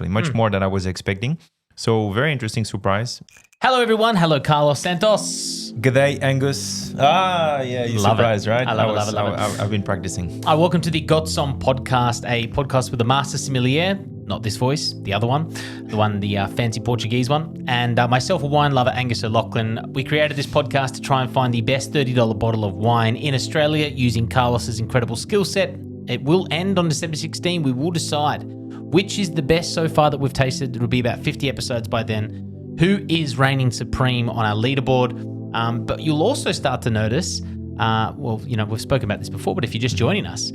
much more than I was expecting. So very interesting surprise. Hello, everyone. Hello, Carlos Santos. G'day, Angus. Yeah, you're surprised, right? I love it. I've been practicing. Welcome to the Got Somme podcast, a podcast with the master sommelier, not this voice, the other one, the fancy Portuguese one, and myself, a wine lover, Angus O'Loughlin. We created this podcast to try and find the best $30 bottle of wine in Australia using Carlos's incredible skill set. It will end on December 16. We will decide which is the best so far that we've tasted. It'll be about 50 episodes by then. Who is reigning supreme on our leaderboard? But you'll also start to notice, we've spoken about this before, but if you're just joining us,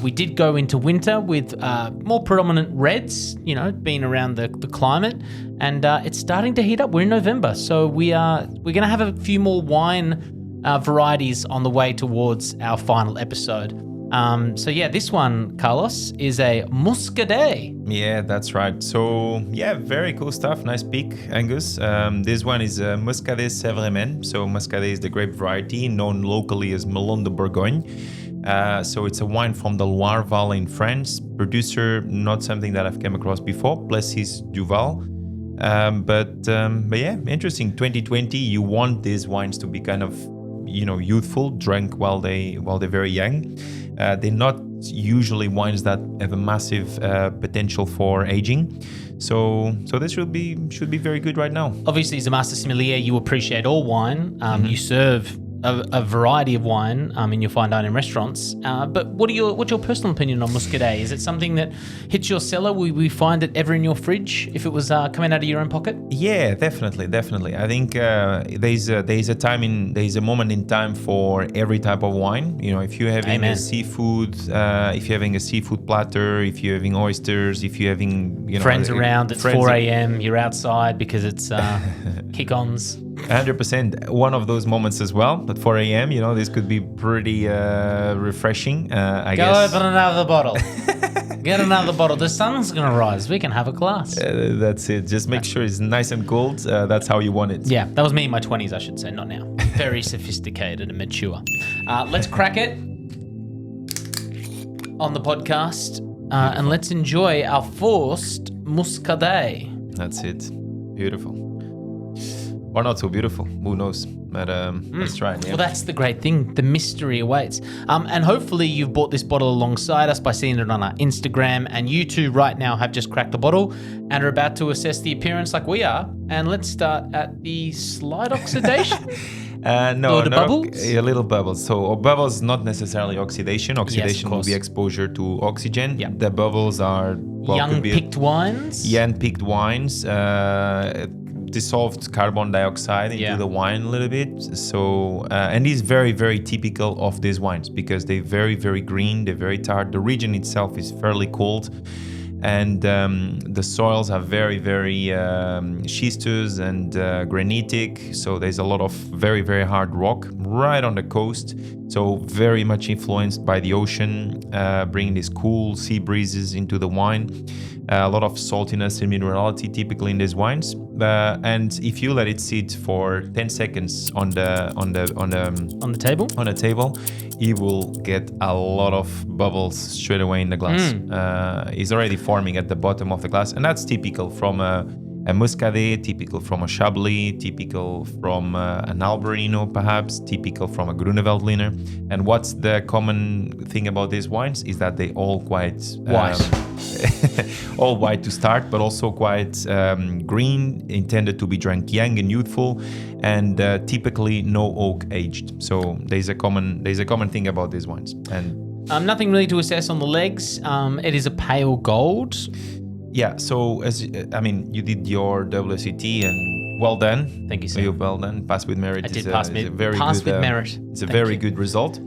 we did go into winter with more predominant reds, being around the climate, and it's starting to heat up. We're in November, so we're going to have a few more wine varieties on the way towards our final episode. This one, Carlos, is a Muscadet. Yeah, that's right. So, very cool stuff. Nice pick, Angus. This one is Muscadet Sévrémen. So, Muscadet is the grape variety known locally as Melon de Bourgogne. So, it's a wine from the Loire Valley in France. Producer, not something that I've come across before. Plessis, Duval. Interesting. 2020, you want these wines to be kind of, youthful, drunk while they're very young. They're not usually wines that have a massive potential for aging. So this should be very good right now. Obviously, as a master sommelier, you appreciate all wine. You serve a variety of wine in your fine dining restaurants. But what's your personal opinion on Muscadet? Is it something that hits your cellar? Will we find it ever in your fridge if it was coming out of your own pocket? Yeah, definitely. I think there's a moment in time for every type of wine. If you're having a seafood, if you're having a seafood platter, if you're having oysters, if you're having friends around, it's 4 a.m. You're outside because it's kick-ons. 100%. One of those moments as well. At 4 a.m., this could be pretty refreshing. I guess. Go open another bottle. Get another bottle. The sun's going to rise. We can have a glass. That's it. Just make sure it's nice and cold. That's how you want it. Yeah, that was me in my 20s, I should say, not now. Very sophisticated and mature. Let's crack it on the podcast and let's enjoy our first Muscadet. That's it. Beautiful. Or not so beautiful, who knows? But let's try it. Yeah. Well, that's the great thing. The mystery awaits. And hopefully you've bought this bottle alongside us by seeing it on our Instagram. And you two right now have just cracked the bottle and are about to assess the appearance like we are. And let's start at the slight oxidation. Bubbles? A little bubbles. So bubbles, not necessarily oxidation. Oxidation will be exposure to oxygen. Yeah. The bubbles are young picked wines. Dissolved carbon dioxide into the wine a little bit. So, and it's very, very typical of these wines because they're very, very green. They're very tart. The region itself is fairly cold. And the soils are very, very schistous and granitic. So there's a lot of very, very hard rock right on the coast. So very much influenced by the ocean, bringing these cool sea breezes into the wine. A lot of saltiness and minerality typically in these wines. And if you let it sit for 10 seconds on the table, you will get a lot of bubbles straight away in the glass. It's already forming at the bottom of the glass, and that's typical from a Muscadet, typical from a Chablis, typical from an Albarino perhaps, typical from a Gruneveltliner. And what's the common thing about these wines is that they all quite white. All white to start, but also quite green, intended to be drank young and youthful, and typically no oak aged. So there's a common thing about these wines. And nothing really to assess on the legs. It is a pale gold. Yeah. So you did your WSET and well done. Thank you, sir. You're well done. Pass with merit. I did pass with merit. It's a very good result.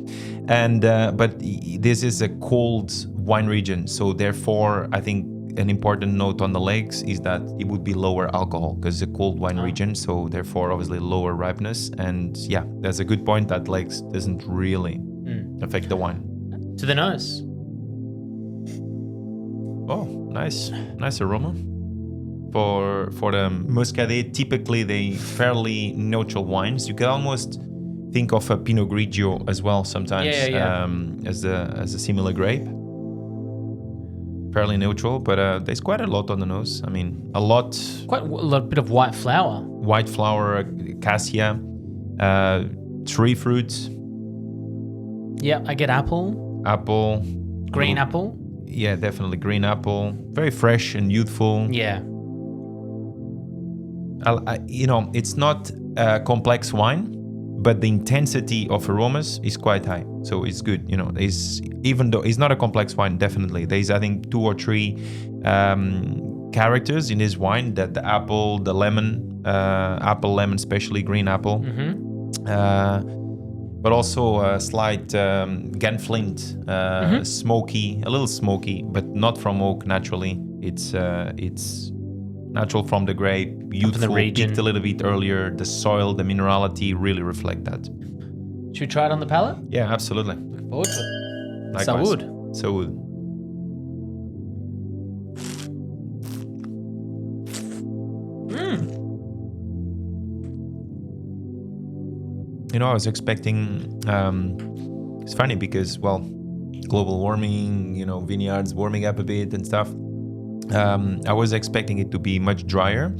And but this is a cold wine region, so therefore I think an important note on the legs is that it would be lower alcohol because it's a cold wine region, so therefore obviously lower ripeness. And yeah, that's a good point that legs doesn't really affect the wine. To the nose. Oh, nice aroma. For the Muscadet, typically they fairly neutral wines. You can almost think of a Pinot Grigio as well sometimes. Yeah. As a similar grape. fairly neutral, but there's quite a lot on the nose. I mean, Quite a bit of white flour. White flour, cassia, tree fruits. Yeah, I get apple. Apple. Green apple. Yeah, definitely green apple. Very fresh and youthful. Yeah. It's not a complex wine, but the intensity of aromas is quite high. So it's good. Even though it's not a complex wine, definitely. There's, I think, 2 or 3 characters in this wine, that the apple, the lemon, lemon, especially green apple. But also a slight Ganflint, smoky, a little smoky, but not from oak naturally. It's natural from the grape, youthful, peaked a little bit earlier. The soil, the minerality really reflect that. Should we try it on the palate? Yeah, absolutely. Looking forward to it. Likewise. Saúde. Saúde. I was expecting, it's funny because, global warming, vineyards warming up a bit and stuff. I was expecting it to be much drier.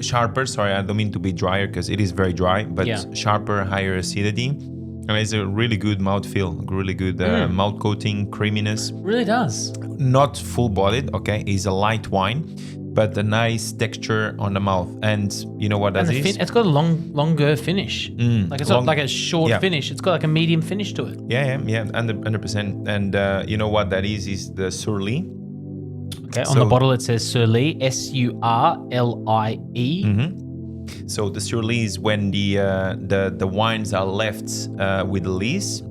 Sharper, sorry, I don't mean to be drier because it is very dry, but sharper, higher acidity. And it's a really good mouthfeel, really good mouth coating, creaminess. Really does. Not full-bodied, okay? It's a light wine, but a nice texture on the mouth. And you know what that is? It's got a longer finish. Like it's not like a short finish. It's got like a medium finish to it. Yeah, 100%. And you know what that is the Surly. Okay, on the bottle it says Surly, Surlie. So the Surly is when the wines are left with the lees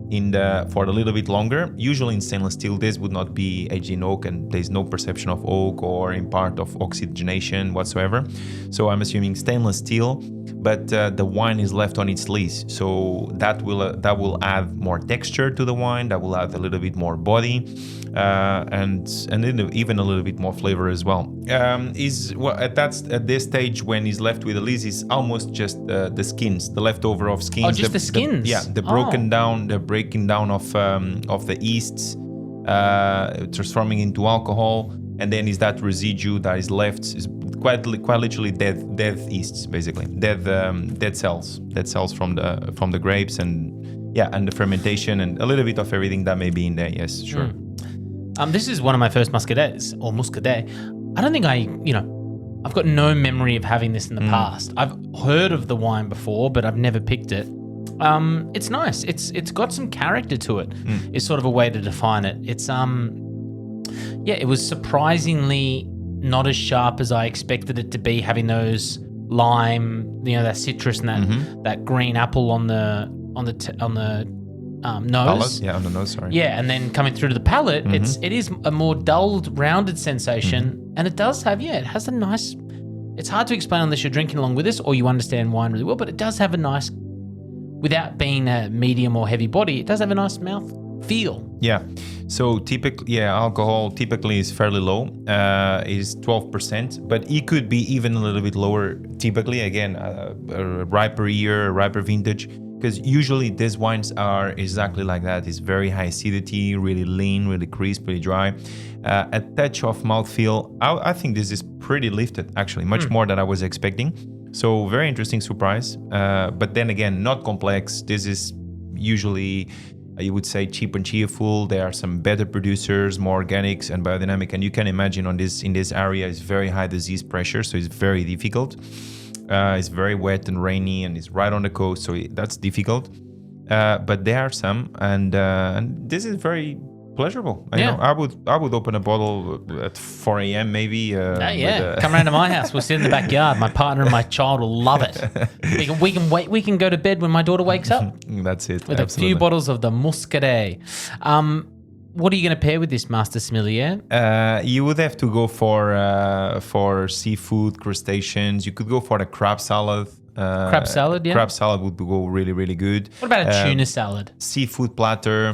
for a little bit longer. Usually in stainless steel, this would not be aged in oak, and there's no perception of oak or in part of oxygenation whatsoever. So I'm assuming stainless steel, but the wine is left on its lees. So that will add more texture to the wine. That will add a little bit more body. And even a little bit more flavor as well. At this stage when he's left with the lees is almost just the skins, the leftover of skins. Oh, just the skins. The breaking down of the yeasts, transforming into alcohol, and then is that residue that is left is quite literally dead yeasts, basically dead cells from the grapes and the fermentation and a little bit of everything that may be in there. Yes, sure. This is one of my first Muscadets, or Muscadet. I don't think I've got no memory of having this in the past. I've heard of the wine before, but I've never picked it. It's nice. It's got some character to it. Is sort of a way to define it. It's it was surprisingly not as sharp as I expected it to be, having those lime, that citrus and that green apple on the nose. Palate? On the nose, sorry. Yeah, and then coming through to the palate, it is a more dulled, rounded sensation, and it does have, it has a nice, it's hard to explain unless you're drinking along with this or you understand wine really well, but it does have a nice, without being a medium or heavy body, it does have a nice mouth feel. Yeah, so typically, alcohol typically is fairly low, is 12%, but it could be even a little bit lower, typically, again, a riper year, a riper vintage. Because usually these wines are exactly like that. It's very high acidity, really lean, really crisp, really dry. A touch of mouthfeel. I think this is pretty lifted, actually, much more than I was expecting. So very interesting surprise. But then again, not complex. This is usually, you would say, cheap and cheerful. There are some better producers, more organics and biodynamic. And you can imagine in this area is very high disease pressure, so it's very difficult. It's very wet and rainy, and it's right on the coast, so that's difficult. But there are some, and this is very pleasurable. I would open a bottle at 4 a.m. maybe. Come around to my house. We'll sit in the backyard. My partner and my child will love it. We can go to bed when my daughter wakes up. That's it. With absolutely. a few bottles of the Muscadet. What are you going to pair with this, Master Sommelier? You would have to go for seafood, crustaceans. You could go for the crab salad. Crab salad, yeah. Crab salad would go really, really good. What about a tuna salad? Seafood platter.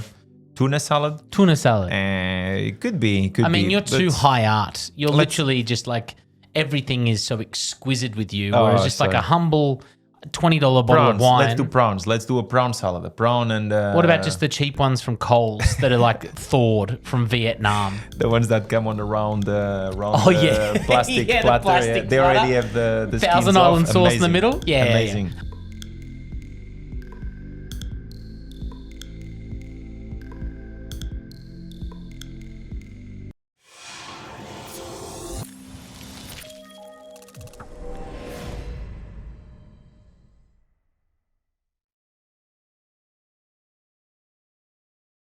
Tuna salad? Tuna salad. It could be. You're too high art. You're literally just like, everything is so exquisite with you. Whereas like a humble, $20 bottle prawns. of wine. Let's do prawns. Let's do a prawn salad. A prawn and... What about just the cheap ones from Coles that are like thawed from Vietnam? the ones that come on the round plastic Yeah, the platter? plastic They already platter. have the Thousand skins Island off. sauce in the Amazing. middle? Yeah, Amazing. yeah.